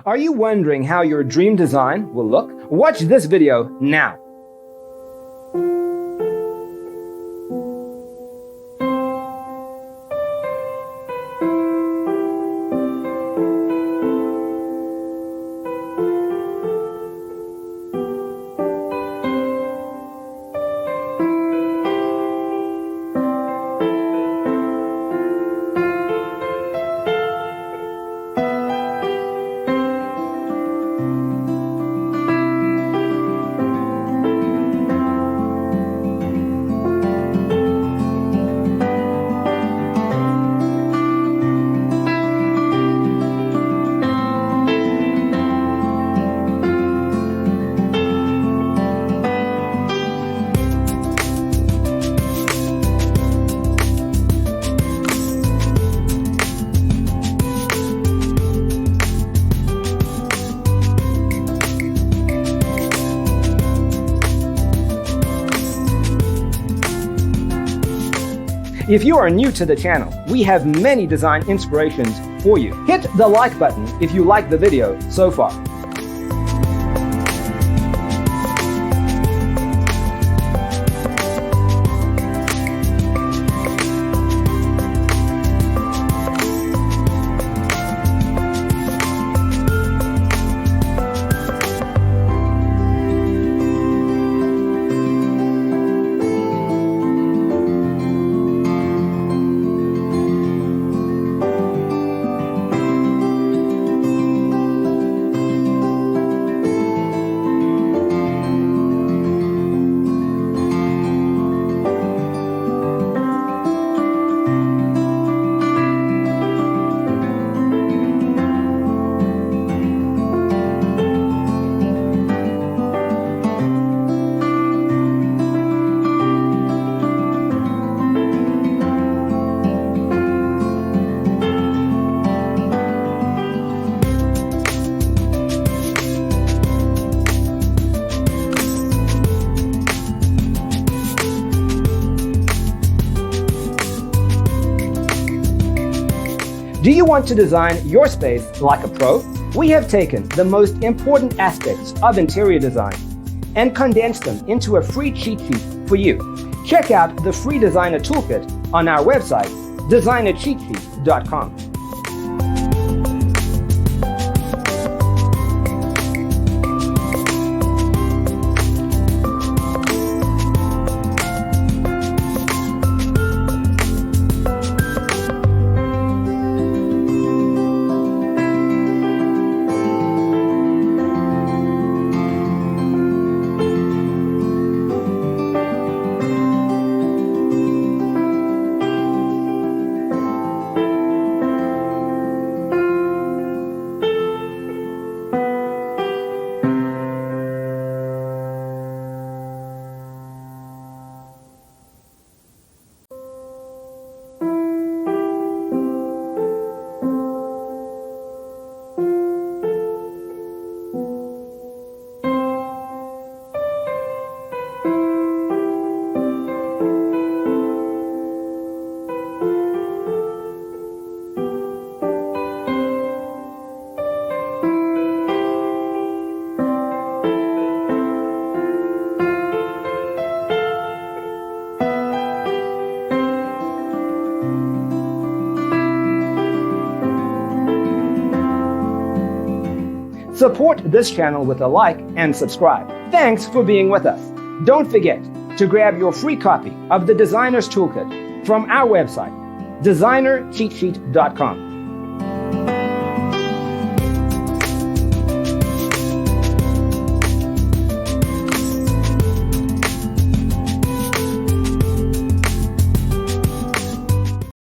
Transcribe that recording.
Are you wondering how your dream design will look? Watch this video now. If you are new to the channel, we have many design inspirations for you. Hit the like button if you like the video so far. Do you want to design your space like a pro? We have taken the most important aspects of interior design and condensed them into a free cheat sheet for you. Check out the free designer toolkit on our website, designercheatsheet.com. Support this channel with a like and subscribe. Thanks for being with us. Don't forget to grab your free copy of the Designer's Toolkit from our website, designercheatsheet.com.